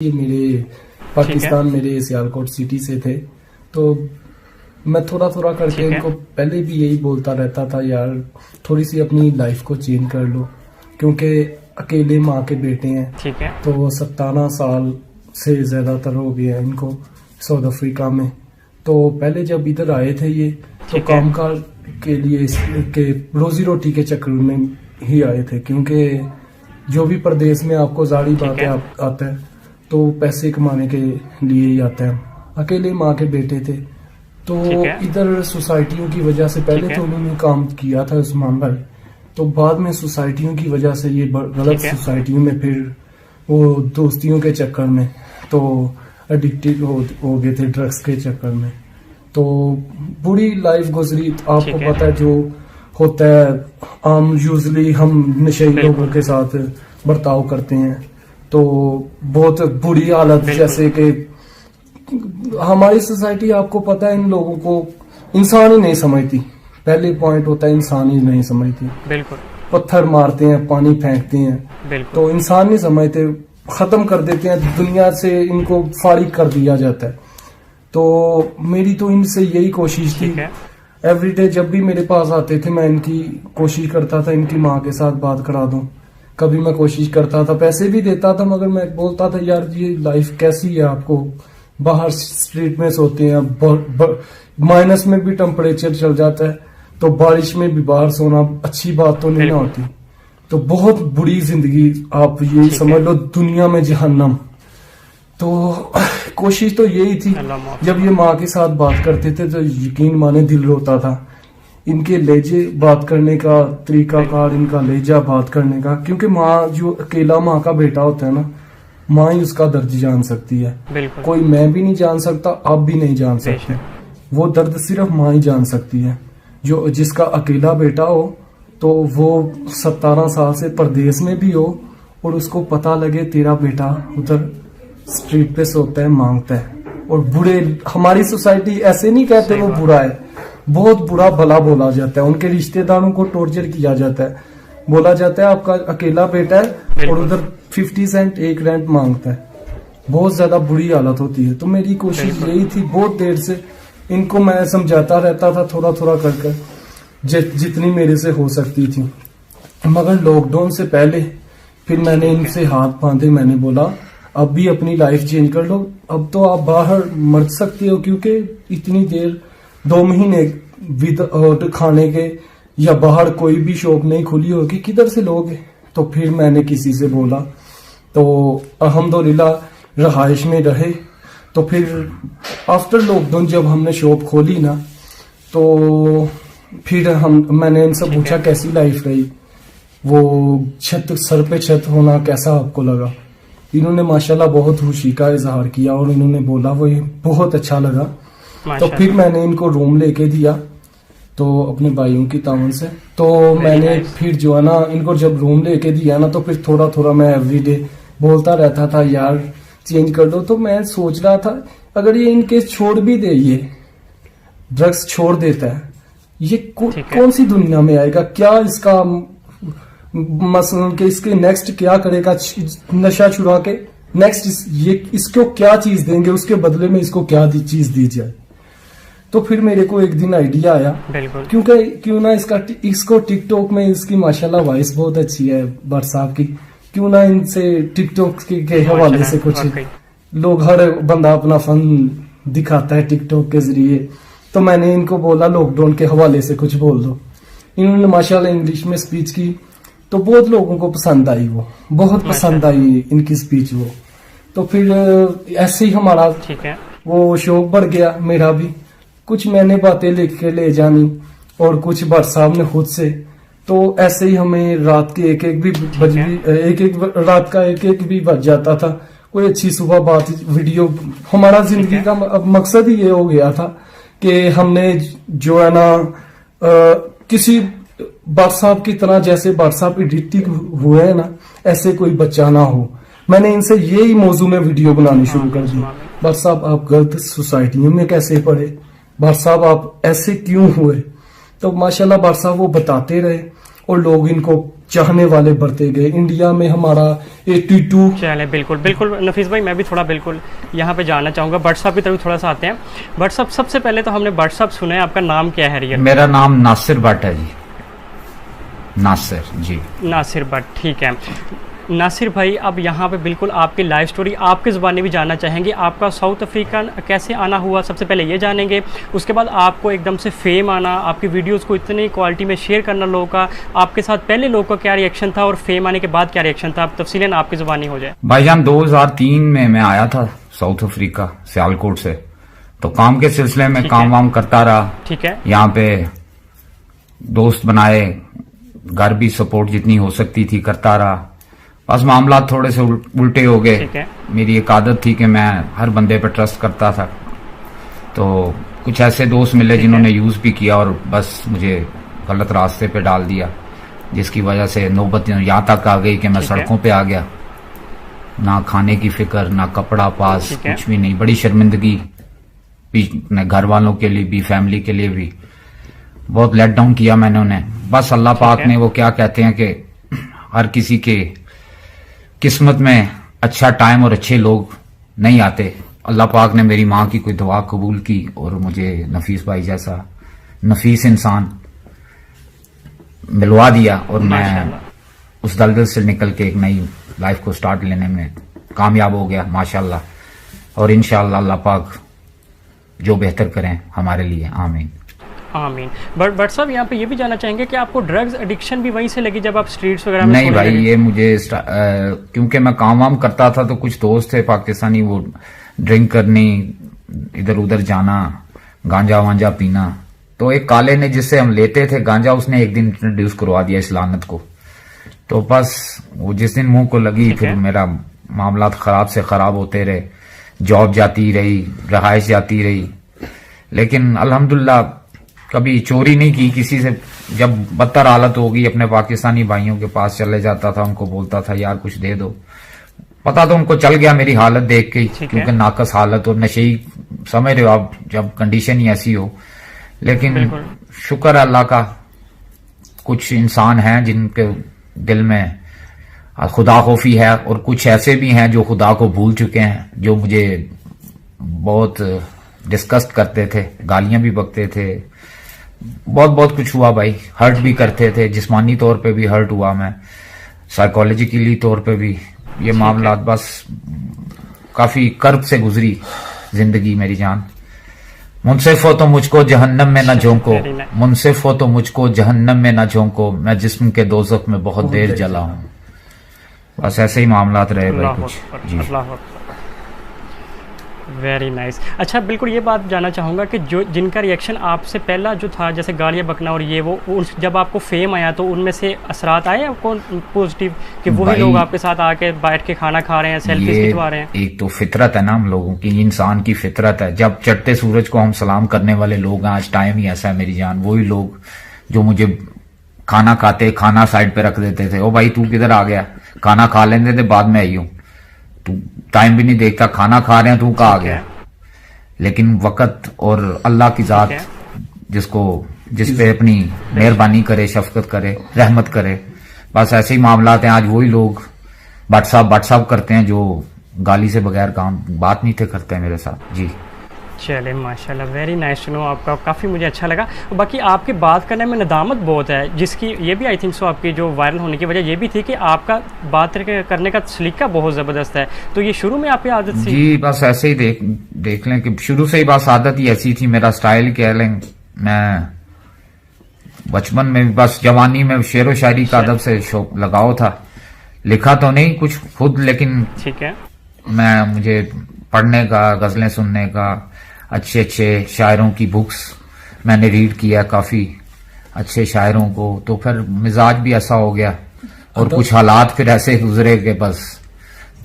ये मेरे पाकिस्तान मेरे सियालकोट सिटी से थे। तो मैं थोड़ा थोड़ा करके इनको पहले भी यही बोलता रहता था, यार थोड़ी सी अपनी लाइफ को चेंज कर लो, क्योंकि अकेले माँ के बेटे हैं। ठीक है। तो 17 साल से ज्यादातर हो गए हैं इनको साउथ अफ्रीका में। तो पहले जब इधर आए थे ये, तो कामकाज के लिए के रोजी रोटी के चक्कर में ही आए थे, क्योंकि जो भी प्रदेश में आपको जारी बातें आता है तो पैसे कमाने के लिए ही आता है। अकेले माँ के बेटे थे, तो इधर सोसाइटियों की वजह से पहले तो उन्होंने काम किया था उस्मान भाई, तो बाद में सोसाइटियों की वजह से ये गलत सोसाइटियों में फिर वो दोस्तियों के चक्कर में तो एडिक्टेड हो गए थे ड्रग्स के चक्कर में। तो बुरी लाइफ गुजरी। आपको पता है जो होता है आम यूजली हम नशेड़ी लोगों के साथ बर्ताव करते हैं, तो बहुत बुरी हालत, जैसे कि हमारी सोसाइटी आपको पता है इन लोगों को इंसान ही नहीं समझती। पहले पॉइंट होता है इंसान ही नहीं समझती। बिल्कुल। पत्थर मारते हैं, पानी फेंकते हैं, तो इंसान नहीं समझते, खत्म कर देते हैं दुनिया से, इनको फारिग कर दिया जाता है। तो मेरी तो इनसे यही कोशिश थी, एवरीडे जब भी मेरे पास आते थे मैं इनकी कोशिश करता था इनकी माँ के साथ बात करा दूं। कभी मैं कोशिश करता था, पैसे भी देता था, मगर मैं बोलता था यार ये लाइफ कैसी है, आपको बाहर स्ट्रीट में सोते हैं, माइनस में भी टेम्परेचर चल जाता है, तो बारिश में भी बाहर सोना अच्छी बात तो नहीं ना होती। तो बहुत बुरी जिंदगी, आप ये समझ लो दुनिया में जहन्नम। तो कोशिश तो यही थी, जब ये माँ के साथ बात करते थे तो यकीन माने दिल रोता था। इनके लहजे बात करने का तरीका कार, इनका लहजा बात करने का, क्योंकि माँ जो अकेला माँ का बेटा होता है ना, माँ ही उसका दर्द जान सकती है। कोई मैं भी नहीं जान सकता, आप भी नहीं जान सकते। वो दर्द सिर्फ माँ ही जान सकती है। जो जिसका अकेला बेटा हो, तो वो 17 साल से परदेश में भी हो और उसको पता लगे तेरा बेटा उधर स्ट्रीट पे सोता है, मांगता है। और बुरे, हमारी सोसाइटी ऐसे नहीं कहते वो बुरा है, बहुत बुरा भला बोला जाता है। उनके रिश्तेदारों को टॉर्चर किया जाता है, बोला जाता है आपका अकेला बेटा है और उधर 50 सेंट एक रेंट मांगता है। बहुत ज्यादा बुरी हालत होती है। तो मेरी कोशिश यही थी, बहुत देर से इनको मैं समझाता रहता था थोड़ा थोड़ा कर जितनी मेरे से हो सकती थी। मगर लॉकडाउन से पहले फिर मैंने इनसे हाथ बांधे, मैंने बोला अब भी अपनी लाइफ चेंज कर लो, अब तो आप बाहर मर सकते हो, क्योंकि इतनी देर 2 महीने विदाउट खाने के या बाहर कोई भी शॉप नहीं खुली होगी, किधर से लोगे। तो फिर मैंने किसी से बोला, तो अल्हम्दुलिल्लाह रहाइश में रहे। तो फिर आफ्टर लॉकडाउन जब हमने शॉप खोली ना, तो फिर मैंने इनसे पूछा कैसी लाइफ रही, वो सर पे छत होना कैसा आपको लगा। इन्होंने माशाल्लाह बहुत खुशी का इजहार किया और इन्होंने बोला वो बहुत अच्छा लगा। तो फिर मैंने इनको रूम लेके दिया, तो अपने भाइयों की तावन से। तो मैंने फिर जो है ना इनको जब रूम लेके दिया ना, तो फिर थोड़ा थोड़ा मैं एवरीडे बोलता रहता था यार चेंज कर दो। तो मैं सोच रहा था अगर ये इनके छोड़ भी दे, ये ड्रग्स छोड़ देता है, ये कौन सी दुनिया में आएगा, क्या इसका मसलन के इसके नेक्स्ट क्या करेगा, नशा छुड़ा के नेक्स्ट ये इसको क्या चीज देंगे, उसके बदले में इसको क्या चीज दी जाए। तो फिर मेरे को एक दिन आइडिया आया, क्योंकि क्यों ना इसको टिकटॉक में, इसकी माशाल्लाह वॉइस बहुत अच्छी है भट्ट साहब की, क्यों ना इनसे टिकटॉक के हवाले से कुछ लोग, हर बंदा अपना फन दिखाता है टिकटॉक के जरिए। तो मैंने इनको बोला लॉकडाउन के हवाले से कुछ बोल दो। इन्होंने माशाल्लाह इंग्लिश में स्पीच की, तो बहुत लोगों को पसंद आई, वो बहुत पसंद आई इनकी स्पीच वो। तो फिर ऐसे ही हमारा वो शौक बढ़ गया मेरा भी, कुछ मैंने बातें लिख के ले जानी और कुछ भट्ट साहब ने खुद से। तो ऐसे ही हमें रात के एक एक भी बज जाता था, कोई अच्छी सुबह बात वीडियो। हमारा जिंदगी का मकसद ही ये हो गया था कि हमने जो है ना किसी भट्ट साहब की तरह, जैसे भट्ट साहब एडिक्टिव हुए हैं ना, ऐसे कोई बच्चा ना हो। मैंने इनसे यही मौजू में वीडियो बनानी शुरू कर दी। भट्ट साहब आप गलत सोसाइटियों में कैसे पड़े, भट्ट साहब आप ऐसे क्यों हुए। तो माशाल्लाह भट्ट साहब वो बताते रहे और लोग इनको चाहने वाले बढ़ते गए। इंडिया में हमारा 82। चले बिल्कुल बिल्कुल नफीस भाई, मैं भी थोड़ा बिल्कुल यहाँ पे जानना चाहूँगा, बट साहब की तरफ थोड़ा सा आते हैं। बट साहब सबसे पहले तो हमने बट साहब सुना है, आपका नाम क्या है रियल? मेरा नाम नासिर भट्ट है जी, नासिर जी, नासिर भट्ट, ठीक है। नासिर भाई, अब यहाँ पे बिल्कुल आपकी लाइफ स्टोरी आपकी ज़ुबानी भी जानना चाहेंगे। आपका साउथ अफ्रीका कैसे आना हुआ, सबसे पहले ये जानेंगे। उसके बाद आपको एकदम से फेम आना, आपकी वीडियोस को इतनी क्वालिटी में शेयर करना लोगों का, आपके साथ पहले लोगों का क्या रिएक्शन था और फेम आने के बाद क्या रिएक्शन था, आप तफसीलन आपकी ज़ुबानी हो जाए। भाईजान 2003 में मैं आया था साउथ अफ्रीका, सियालकोट से, तो काम के सिलसिले में काम वाम करता रहा। ठीक है। यहाँ पे दोस्त बनाए, घर भी सपोर्ट जितनी हो सकती थी करता रहा। बस मामला थोड़े से उल्टे हो गए। मेरी एक आदत थी कि मैं हर बंदे पे ट्रस्ट करता था, तो कुछ ऐसे दोस्त मिले जिन्होंने यूज भी किया और बस मुझे गलत रास्ते पे डाल दिया, जिसकी वजह से नौबत यहाँ तक आ गई कि मैं सड़कों पे आ गया। ना खाने की फिक्र, ना कपड़ा पास, कुछ भी नहीं। बड़ी शर्मिंदगी भी घर वालों के लिए भी, फैमिली के लिए भी। बहुत लेट डाउन किया मैंने उन्हें। बस अल्लाह पाक ने, वो क्या कहते हैं कि हर किसी के किस्मत में अच्छा टाइम और अच्छे लोग नहीं आते। अल्लाह पाक ने मेरी माँ की कोई दुआ कबूल की और मुझे नफीस भाई जैसा नफीस इंसान मिलवा दिया, और मैं उस दलदल से निकल के एक नई लाइफ को स्टार्ट लेने में कामयाब हो गया माशाल्लाह। और इंशाल्लाह अल्लाह पाक जो बेहतर करें हमारे लिए, आमीन आमीन। बट साहब यहाँ पे ये भी जानना चाहेंगे कि आपको ड्रग्स एडिक्शन भी वहीं से लगी जब आप स्ट्रीट्स वगैरह में? नहीं भाई, ये मुझे क्योंकि मैं काम वाम करता था तो कुछ दोस्त थे पाकिस्तानी, वो ड्रिंक करनी, इधर उधर जाना, गांजा वांजा पीना। तो एक काले ने जिससे हम लेते थे गांजा, उसने एक दिन इंट्रोड्यूस करवा दिया इस लानत को। तो बस वो जिस दिन मुंह को लगी, फिर मेरा मामला खराब से खराब होते रहे। जॉब जाती रही, रहाइश जाती रही, लेकिन अल्हम्दुलिल्लाह कभी चोरी नहीं की किसी से। जब बदतर हालत होगी, अपने पाकिस्तानी भाइयों के पास चले जाता था, उनको बोलता था यार कुछ दे दो। पता तो उनको चल गया मेरी हालत देख के, क्योंकि नाकस हालत और नशेई, समझ रहे हो आप, जब कंडीशन ही ऐसी हो। लेकिन शुक्र है अल्लाह का, कुछ इंसान हैं जिनके दिल में खुदा खौफी है, और कुछ ऐसे भी हैं जो खुदा को भूल चुके हैं, जो मुझे बहुत डिस्कस करते थे, गालियां भी बकते थे, बहुत कुछ हुआ भाई। हर्ट भी करते थे, जिस्मानी तौर पे भी हर्ट हुआ मैं, साइकोलॉजिकली तौर पे भी। ये मामला बस काफी कर्ब से गुजरी जिंदगी मेरी जान। मुनसिफ हो तो मुझको जहन्नम में न झोंको, मुनसिफ हो तो मुझको जहन्नम में न झोंको, मैं जिस्म के दोज़ख में बहुत देर जला हूँ। बस ऐसे ही मामलात रहे भाई कुछ जी। Very nice. अच्छा, बिल्कुल ये बात जानना चाहूँगा कि जो जिनका रिएक्शन आपसे पहला जो था, जैसे गालियाँ बकना और ये वो, जब आपको फेम आया तो उनमें से असरात आए आपको पॉजिटिव, कि वही लोग आपके साथ आके बैठ के खाना खा रहे हैं, सेल्फीज खिंचवा रहे हैं? एक तो फितरत है ना हम लोगों की, इंसान की फितरत है। जब चढ़ते सूरज को हम सलाम करने वाले लोग हैं, आज टाइम ही ऐसा है मेरी जान। वही लोग जो मुझे खाना खाते, खाना साइड पे रख देते थे, ओ भाई तू किधर आ गया, खाना खा लेते थे, बाद में आई हूँ, तू टाइम भी नहीं देखता, खाना खा रहे हैं, तू कहाँ आ गया। लेकिन वक़्त और अल्लाह की जात जिस पे अपनी मेहरबानी करे, शफकत करे, रहमत करे, बस ऐसे ही मामलात हैं। आज वही लोग व्हाट्सअप करते हैं जो गाली से बगैर काम बात नहीं थे करते मेरे साथ जी। चले माशाल्लाह, वेरी नाइस टू नो आपका, काफ़ी मुझे अच्छा लगा। बाकी आपकी बात करने में नदामत बहुत है, जिसकी ये भी आई थिंक सो आपकी जो वायरल होने की वजह ये भी थी कि आपका बात करने का सलीका बहुत ज़बरदस्त है। तो ये शुरू में आपकी आदत थी? जी बस ऐसे ही देख लें कि शुरू से ही बस आदत ही ऐसी थी, मेरा स्टाइल कह लें। मैं बचपन में बस जवानी में शेर व शायरी का अदब से शौक लगाव था। लिखा तो नहीं कुछ खुद, लेकिन ठीक है, मुझे पढ़ने का, गजलें सुनने का, अच्छे शायरों की बुक्स मैंने रीड किया, काफी अच्छे शायरों को। तो फिर मिजाज भी ऐसा हो गया, और कुछ हालात फिर ऐसे गुजरे कि बस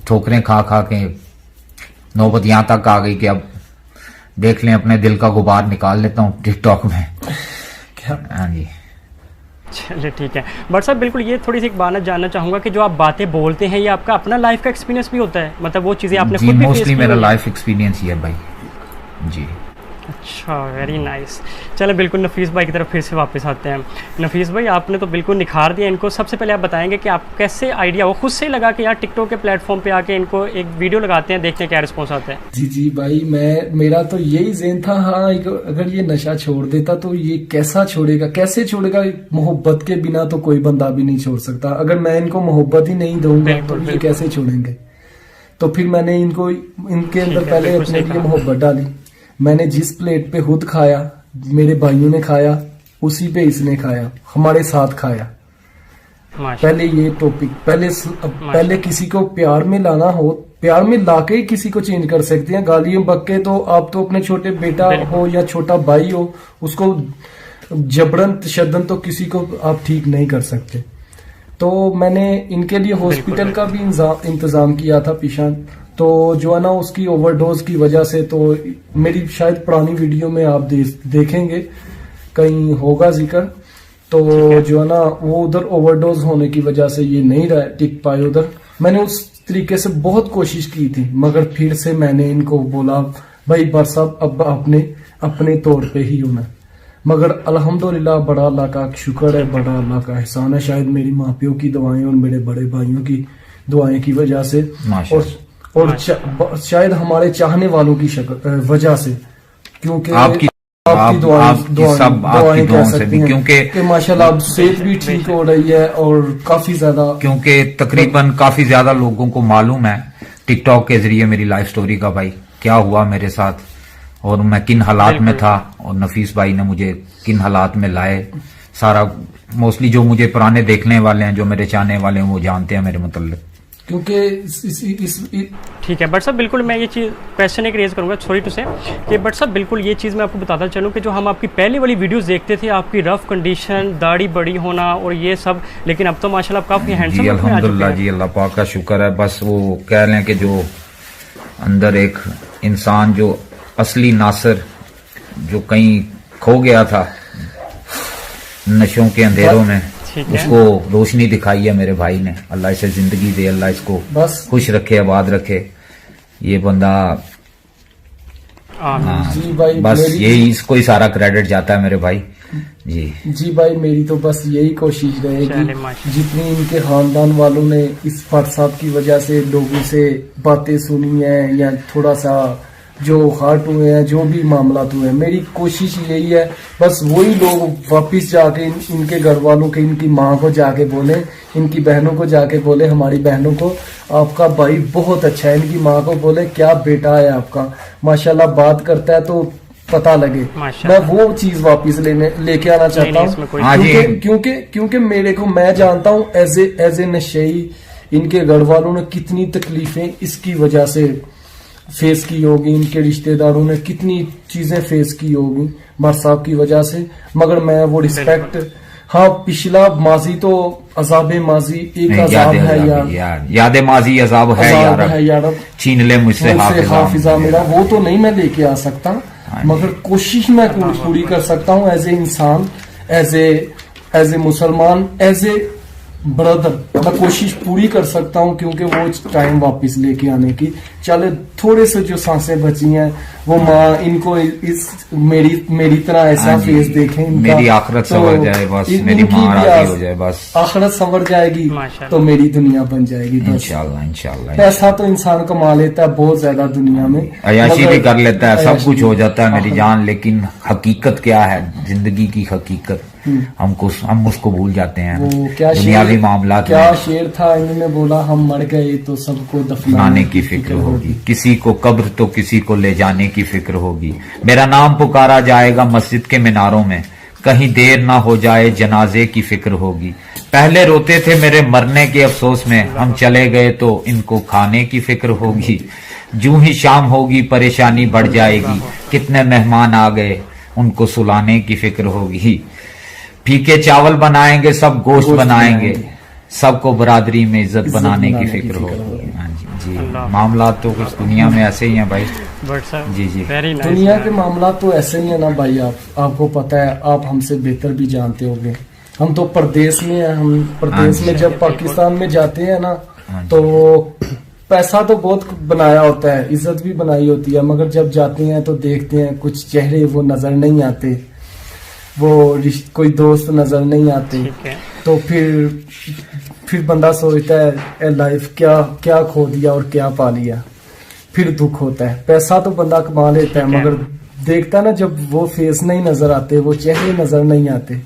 ठोकरें खा के नौबत यहाँ तक आ गई कि अब देख लें, अपने दिल का गुबार निकाल लेता हूँ टिकटॉक में। हाँ जी, चलिए ठीक है। बट साहब बिल्कुल ये थोड़ी सी एक बात जानना चाहूँगा कि जो आप बातें बोलते हैं, ये आपका अपना लाइफ का एक्सपीरियंस भी होता है? मतलब वो चीज़ें आपने खुद भी मोस्टली मेरा लाइफ एक्सपीरियंस ही है भाई जी। अच्छा, वेरी नाइस। चलो बिल्कुल नफीस भाई की तरफ फिर से वापस आते हैं। नफीस भाई आपने तो बिल्कुल निखार दिया इनको। सबसे पहले आप बताएंगे कि आप कैसे आइडिया वो खुद से ही लगा कि यार टिकटॉक के प्लेटफॉर्म पे आके इनको एक वीडियो लगाते हैं, देखते हैं क्या रिस्पॉन्स आता है। जी जी भाई, मेरा तो यही ज़हन था, हाँ अगर ये नशा छोड़ देता तो ये कैसा छोड़ेगा, कैसे छोड़ेगा। मोहब्बत के बिना तो कोई बंदा भी नहीं छोड़ सकता। अगर मैं इनको मोहब्बत ही नहीं दूंगा तो ये कैसे छोड़ेंगे। तो फिर मैंने इनके अंदर पहले अपने लिए मोहब्बत डाली। मैंने जिस प्लेट पे खुद खाया, मेरे भाइयों ने खाया, उसी पे इसने खाया, हमारे साथ खाया। पहले ये टॉपिक, पहले किसी को प्यार में लाना हो, प्यार में लाके ही किसी को चेंज कर सकते हैं। गालियों बक्के तो आप तो अपने छोटे बेटा हो या छोटा भाई हो, उसको जबरन तशद्दन तो किसी को आप ठीक नहीं कर सकते। तो मैंने इनके लिए हॉस्पिटल का भी इंतजाम किया था पीछा। तो जो है ना, उसकी ओवरडोज की वजह से, तो मेरी शायद पुरानी वीडियो में आप देखेंगे कहीं होगा जिक्र। तो जो है ना, वो उधर ओवरडोज होने की वजह से ये नहीं टिक पाए उधर। मैंने उस तरीके से बहुत कोशिश की थी, मगर फिर से मैंने इनको बोला भाई बर साहब अब अपने तौर पे ही होना। मगर अल्हम्दुलिल्लाह बड़ा अल्लाह का शुक्र है, बड़ा अल्लाह का एहसान है। शायद मेरी माँ प्यो की दुआएं और मेरे बड़े भाइयों की दुआएं की वजह से, और शायद हमारे चाहने वालों की वजह से, क्योंकि आपकी दुआएं कह सकते हैं, क्योंकि माशाल्लाह अब सेहत भी ठीक हो रही है और काफी ज्यादा, क्योंकि तकरीबन काफी ज्यादा लोगों को मालूम है टिकटॉक के जरिए मेरी लाइफ स्टोरी का, भाई क्या हुआ मेरे साथ और मैं किन हालात में था और नफीस भाई ने मुझे किन हालात में लाए। सारा मोस्टली जो मुझे पुराने देखने वाले हैं, जो मेरे चाहने वाले हैं, वो जानते हैं मेरे मतलब। क्योंकि ठीक है बट साहब, बिल्कुल मैं ये चीज़ क्वेश्चन एक रेज करूंगा, सॉरी टू से, कि बट साहब बिल्कुल ये चीज़ मैं आपको बताता चलूं कि जो हम आपकी पहले वाली वीडियोस देखते थे, आपकी रफ कंडीशन, दाढ़ी बड़ी होना और ये सब, लेकिन अब तो माशाल्लाह आप काफी हैंडसम जी अल्हम्दुलिल्लाह जी, अल्लाह पाक का शुक्र है। बस वो कह लें कि जो अंदर एक इंसान जो असली नासिर जो कहीं खो गया था नशों के अंधेरों में, उसको रोशनी दिखाई है मेरे भाई ने। अल्लाह इसे जिंदगी दे, अल्लाह इसको बस खुश रखे, आबाद रखे। ये बंदा जी भाई, बस यही इसको ही सारा क्रेडिट जाता है मेरे भाई। जी भाई, मेरी तो बस यही कोशिश रहेगी, जितनी इनके खानदान वालों ने इस फर्ज साहब की वजह से लोगों से बातें सुनी है या थोड़ा सा जो हार्ट हुए हैं, जो भी मामला हुए हैं, मेरी कोशिश यही है बस वही लोग वापिस जाके इनके घर वालों के, इनकी माँ को जाके बोले, इनकी बहनों को जाके बोले, हमारी बहनों को आपका भाई बहुत अच्छा है। इनकी माँ को बोले क्या बेटा है आपका, माशाल्लाह बात करता है तो पता लगे। मैं वो चीज वापिस लेके आना चाहता हूँ, क्योंकि मेरे को, मैं जानता हूँ एज ए नशेई इनके घर वालों ने कितनी तकलीफें इसकी वजह से फेस की होगी, इनके रिश्तेदारों ने कितनी चीजें फेस की होगी मर साहब की वजह से। मगर मैं वो रिस्पेक्ट, हाँ पिछला माजी तो अजाब माजी एक अजाब है यार, याद माजी अजाब है यार, छीन ले मुझसे हाफिजा मेरा, वो तो नहीं मैं लेके आ सकता, मगर कोशिश मैं पूरी कर सकता हूँ एज ए इंसान, एज ए मुसलमान, एज ए ब्रदर। मैं कोशिश पूरी कर सकता हूँ, क्योंकि वो टाइम वापस लेके आने की। चले थोड़े से जो सांसें बची हैं, वो माँ इनको इस मेरी तरह ऐसा फेस देखें, मेरी आखिरत संवर जाए बस, मेरी माँ राजी हो जाए बस, आखिरत संवर जाएगी तो मेरी दुनिया बन जाएगी बस। इंशाल्लाह पैसा तो इंसान कमा लेता है बहुत ज्यादा दुनिया में, अयाशी भी कर लेता है, सब कुछ हो जाता है मेरी जान, लेकिन हकीकत क्या है, जिंदगी की हकीकत हम उसको भूल जाते हैं। वो क्या दुनियावी मामला, क्या शेर था, इन्होंने बोला हम मर गए तो सबको दफनाने की फिक्र होगी, किसी को कब्र तो किसी को ले जाने की फिक्र होगी। मेरा नाम पुकारा जाएगा मस्जिद के मीनारों में, कहीं देर ना हो जाए जनाजे की फिक्र होगी। पहले रोते थे मेरे मरने के अफसोस में, हम चले गए तो इनको खाने की फिक्र होगी। जूं ही शाम होगी परेशानी बढ़ जाएगी, कितने मेहमान आ गए उनको सुलाने की फिक्र होगी। फीके चावल बनाएंगे सब गोश्त बनाएंगे, सबको बरादरी में इज्जत बनाने की फिक्र होगी। जी मामला तो कुछ दुनिया में ऐसे ही हैं भाई। जी दुनिया के मामला तो ऐसे ही है ना भाई, आपको पता है, आप हमसे बेहतर भी जानते होंगे। हम तो परदेश में हैं, हम परदेश में जब पाकिस्तान में जाते हैं ना, तो पैसा तो बहुत बनाया होता है, इज्जत भी बनाई होती है, मगर जब जाते हैं तो देखते हैं कुछ चेहरे वो नजर नहीं आते, वो कोई दोस्त नजर नहीं आते। तो फिर बंदा सोचता है लाइफ क्या क्या खो दिया और क्या पा लिया, फिर दुख होता है। पैसा तो बंदा कमा लेता है, मगर देखता ना जब वो फेस नहीं नजर आते, वो चेहरे नजर नहीं आते,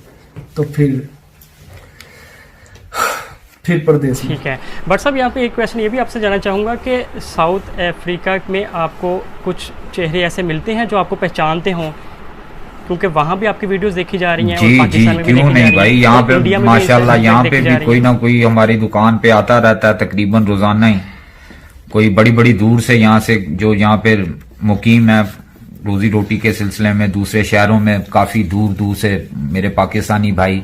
तो फिर परदेश। ठीक है बट साहब, यहाँ पे एक क्वेश्चन ये भी आपसे जानना चाहूँगा कि साउथ अफ्रीका में आपको कुछ चेहरे ऐसे मिलते हैं जो आपको पहचानते हों, क्योंकि वहाँ भी आपकी वीडियोस देखी जा रही हैं और पाकिस्तान में भी क्यों नहीं भाई, यहाँ पे माशाल्लाह यहाँ पे भी कोई ना कोई हमारी दुकान पे आता रहता है तकरीबन रोजाना ही। कोई बड़ी बड़ी दूर से यहाँ से जो यहाँ पे मुकीम है रोजी रोटी के सिलसिले में, दूसरे शहरों में काफी दूर दूर से मेरे पाकिस्तानी भाई,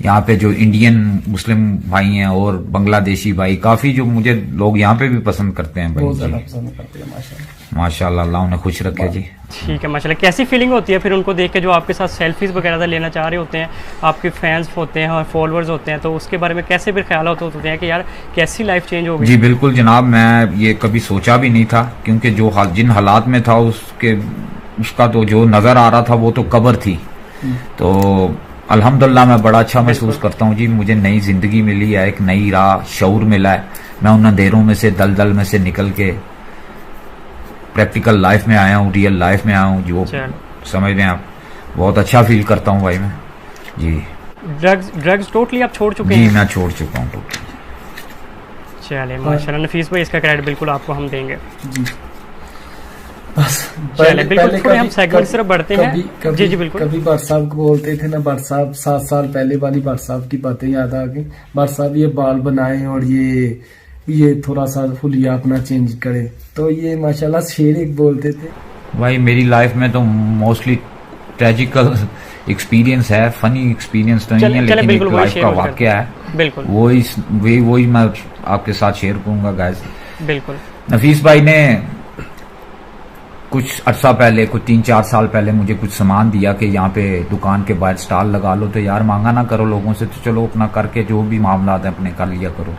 यहाँ पे जो इंडियन मुस्लिम भाई हैं और बांग्लादेशी भाई, काफी जो मुझे लोग यहाँ पे भी पसंद करते हैं भाई। माशाल्लाह, अल्लाह उन्हें खुश रखे जी। ठीक है माशाल्लाह। कैसी फीलिंग होती है फिर उनको देख के, जो आपके साथ सेल्फीज वगैरह लेना चाह रहे होते हैं, आपके फैंस होते हैं और फॉलोअर्स होते हैं, तो उसके बारे में कैसे फिर ख्याल होते हैं कि यार कैसी लाइफ चेंज हो गई? जी बिल्कुल जनाब, मैं ये कभी सोचा भी नहीं था, क्योंकि जो जिन हालात में था उसका तो जो नजर आ रहा था वो तो कब्र थी। तो अल्हम्दुलिल्लाह मैं बड़ा अच्छा महसूस करता हूँ जी, मुझे नई जिंदगी मिली है, एक नई राह, शऊर मिला है। मैं उन अंधेरों में से, दलदल में से निकल के प्रैक्टिकल लाइफ में आया हूँ, रियल लाइफ में आया हूँ, जो समझ रहे हैं आप। बहुत अच्छा फील करता हूँ भाई मैं जी। ड्रग्स टोटली आप छोड़ चुके हैं? जी मैं छोड़ चुका हूँ टोटली। चलिए माशाल्लाह, नफीस भाई इसका क्रेडिट बिल्कुल आपको हम देंगे जी। बस बिल्कुल थोड़े हम सेगमेंट सिर्फ बढ़ते हैं। जी जी बिल्कुल। कभी भट्ट साहब को बोलते थे ना, भट्ट साहब 7 साल पहले वाली भट्ट साहब की बातें याद आ गई। भट्ट साहब ये बाल बनाए और ये थोड़ा सा हुलिया अपना चेंज करे, तो ये माशाल्लाह शेर एक बोलते थे। भाई मेरी लाइफ में तो मोस्टली ट्रेजिकल एक्सपीरियंस है, फनी एक्सपीरियंस तो नहीं है, लेकिन एक लाइफ का वाकया है, बिल्कुल वही मैं आपके साथ शेयर करूंगा गाइस। बिल्कुल। नफीस भाई ने कुछ अर्सा पहले, कुछ 3-4 साल पहले मुझे कुछ सामान दिया कि यहाँ पे दुकान के बाहर स्टॉल लगा लो, तो यार मांगा ना करो लोगों से, तो चलो अपना करके जो भी मामला है अपने कर लिया करो।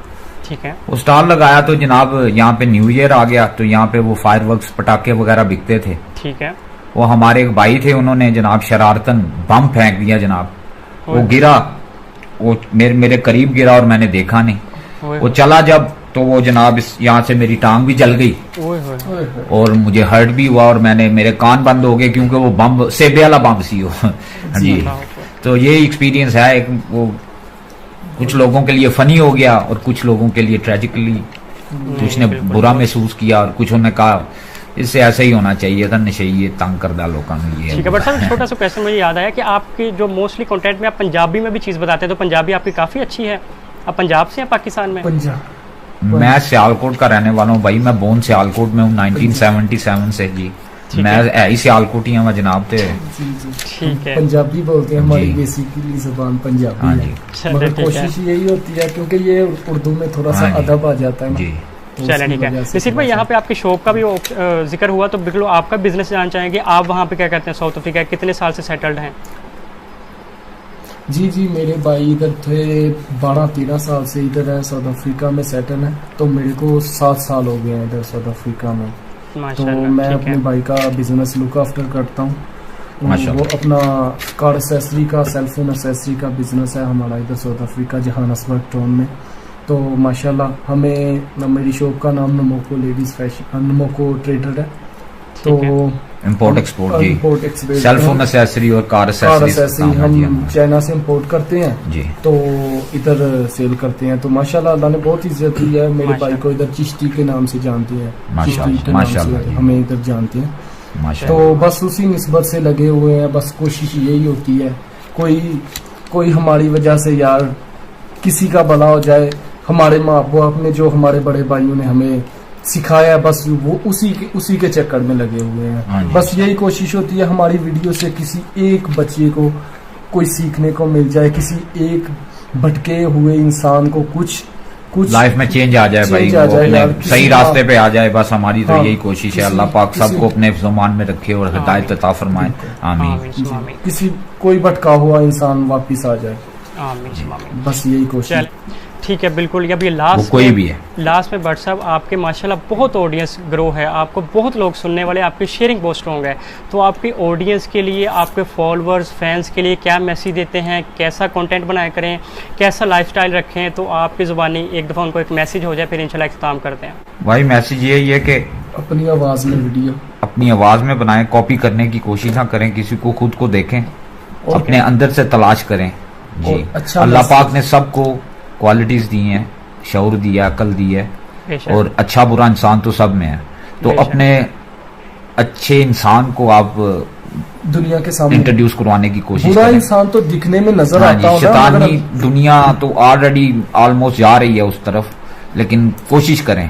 ठीक है। वो स्टॉल लगाया तो जनाब यहाँ पे न्यू ईयर आ गया, तो यहाँ पे वो फायरवर्क्स पटाखे वगैरह बिकते थे। ठीक है। वो हमारे एक भाई थे, उन्होंने जनाब शरारतन बम फेंक दिया जनाब, वो गिरा, वो मेरे करीब गिरा और मैंने देखा नहीं। वो चला जब, तो वो जनाब यहाँ से मेरी टांग भी जल गई और मुझे हर्ट भी हुआ, और मेरे कान बंद हो गए, क्योंकि वो बम सेबे वाला बम सी हो जी। तो ये एक्सपीरियंस है एक, वो कुछ लोगों के लिए फनी हो गया और कुछ लोगों के लिए ट्रेजिकली, कुछ ने बुरा महसूस किया और कुछ ने कहा इससे ऐसा ही होना चाहिए था, नशे ये तंग करदा लोगों ने ये। ठीक है, बट सर छोटा सा क्वेश्चन मुझे याद आया कि आपके जो मोस्टली कंटेंट में आप पंजाबी में भी चीज बताते हैं, तो पंजाबी आपकी काफी अच्छी है। आप पंजाब से हैं पाकिस्तान में? पंजाब। मैं सियालकोट का रहने वाला हूँ भाई, मैं बोर्न सियालकोट में हूँ 1977 से जी। मैं ही सियालकोट ही हूँ जनाब। ठीक है, पंजाबी बोलते हैं, हमारी बेसिकली जुबान पंजाबी है, मगर कोशिश यही होती है क्योंकि ये उर्दू में थोड़ा सा अदब आ जाता है जी। चलिए ठीक है। निश्चित भाई, यहाँ पे आपके शॉप का भी जिक्र हुआ, तो बिल्कुल आपका बिजनेस जानना चाहेंगे। आप वहाँ पे क्या करते हैं साउथ अफ्रीका, कितने साल से सेटल्ड हैं? जी मेरे भाई इधर थे 12-13 साल से इधर है, साउथ अफ्रीका में सेटल है। तो मेरे को 7 साल हो गए हैं इधर साउथ अफ्रीका में। तो मैं अपने भाई का बिजनेस लुक आफ्टर करता हूँ। वो अपना कार एक्सेसरी का, सेल फोन एक्सेसरी का बिजनेस है हमारा इधर साउथ अफ्रीका, जोहान्सबर्ग टाउन में। तो माशाल्लाह हमें, मेरी शॉप का नाम नमोको लेडीज फैशन, नमोको ट्रेडर है। तो इंपोर्ट एक्सपोर्ट जी, सेल फोन एक्सेसरी और कार एक्सेसरी हम चाइना से इंपोर्ट करते हैं जी, तो इधर सेल करते हैं। तो माशाल्लाह अल्लाह ने बहुत इज्जत दी है। मेरे भाई को इधर चिश्ती के नाम से जानते हैं, चिश्ती के नाम से हमें इधर जानते हैं। तो बस उसी निस्बत से लगे हुए हैं। बस कोशिश यही होती है कोई हमारी वजह से यार किसी का भला हो जाए। हमारे माँ बाप ने जो हमारे बड़े भाइयों ने हमें सिखाया, बस वो उसी के चक्कर में लगे हुए हैं। बस यही कोशिश होती है हमारी वीडियो से किसी एक बच्चे को कोई सीखने को मिल जाए, किसी एक भटके हुए इंसान को कुछ लाइफ में चेंज आ जाए भाई, सही रास्ते पे आ जाए। बस हमारी तो यही कोशिश है। अल्लाह पाक सबको अपने ज़ुबान में रखे और हिदायत अता फरमाए, आमीन। किसी कोई भटका हुआ इंसान वापिस आ जाए, बस यही कोशिश। ठीक है, बिल्कुल। अब ये वो लास्ट कोई भी है। लास्ट में भट्ट साहब, आपके माशाल्लाह बहुत ऑडियंस ग्रो है, आपको बहुत लोग सुनने वाले, आपकी शेयरिंग बहुत स्ट्रॉन्ग है, तो आपकी ऑडियंस के लिए, आपके फॉलोअर्स फैंस के लिए क्या मैसेज देते हैं, कैसा कंटेंट बनाया करें, कैसा लाइफस्टाइल रखें? तो आपकी ज़ुबानी एक दफ़ा उनको एक मैसेज हो जाए, फिर इंशाल्लाह इख्तिताम करते हैं। भाई मैसेज यही है कि अपनी आवाज में वीडियो अपनी आवाज में बनाएं, कॉपी करने की कोशिश ना करें किसी को, खुद को देखें, अपने अंदर से तलाश करें जी। अच्छा अल्लाह पाक ने सबको क्वालिटीज दी हैं, शऊर दिया, अकल दी है, और अच्छा बुरा इंसान तो सब में है। तो अपने अच्छे इंसान को आप दुनिया के सामने इंट्रोड्यूस करवाने की कोशिश बुरा करें। इंसान तो दिखने में नजर हाँ आता जी, हो शैतानी दुनिया तो ऑलरेडी ऑलमोस्ट जा रही है उस तरफ, लेकिन कोशिश करें।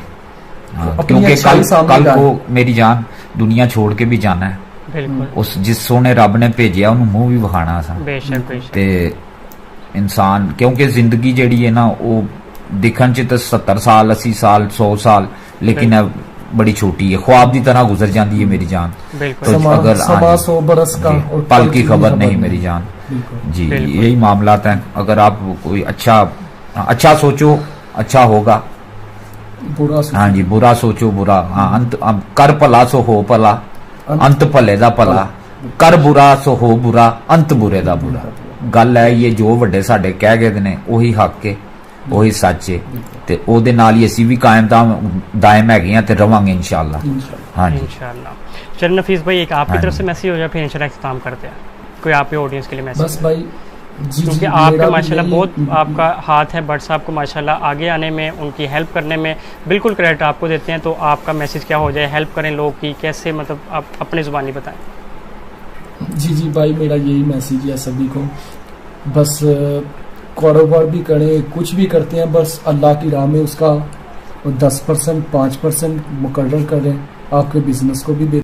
हाँ, क्योंकि कल को मेरी जान दुनिया छोड़ के भी जाना है। बिल्कुल। उस जिस सोने रब ने भेजा उन्होंने मुंह भी विखाना सा। बेशक बेशक। ते इंसान, क्योंकि जिंदगी जड़ी है ना, वो दिखन च तो 70 साल 80 साल 100 साल, लेकिन अब बड़ी छोटी है, ख्वाब की तरह गुजर जाती है मेरी जान। बिल्कुल। अगर 100 बरस का और पल की खबर नहीं मेरी जान जी। यही मामला है। अगर आप कोई अच्छा सोचो, अच्छा होगा। बुरा हाँ जी, बुरा सोचो बुरा। हाँ, अंत कर भला सो हो भला, अंत भले दा भला, कर बुरा सो हो बुरा, अंत बुरे दा बुरा। गल है ये, जो ਵੱਡੇ ਸਾਡੇ ਕਹਿ ਗਏ ਨੇ ਉਹੀ ਹੱਕ ਹੈ, ਉਹੀ ਸੱਚ ਹੈ, ਤੇ ਉਹਦੇ ਨਾਲ ਹੀ ਅਸੀਂ ਵੀ ਕਾਇਮ दायम ਹੈਗੇ ਆ ਤੇ ਰਵਾਂਗੇ इंशाल्लाह। हाँ जी इंशाल्लाह। चल नफीस भाई, एक आपकी तरफ से मैसेज हो जाए, फिर इंशाल्लाह इख्तिताम करते हैं। कोई आपके ऑडियंस के लिए मैसेज? बस भाई क्योंकि आपका माशाल्लाह बहुत आपका हाथ है, भट्ट साहब को माशाल्लाह आगे आने में, उनकी हेल्प करने में बिल्कुल क्रेडिट आपको देते हैं। तो आपका मैसेज क्या हो जाए, हेल्प करें लोग की कैसे, मतलब आप अपने ज़ुबानी बताएं। जी भाई, मेरा यही मैसेज है सभी को, बस कारोबार भी करें, कुछ भी करते हैं, बस अल्लाह की राह में उसका 10% 5% मुकर्रर करें, आपके बिजनेस को भी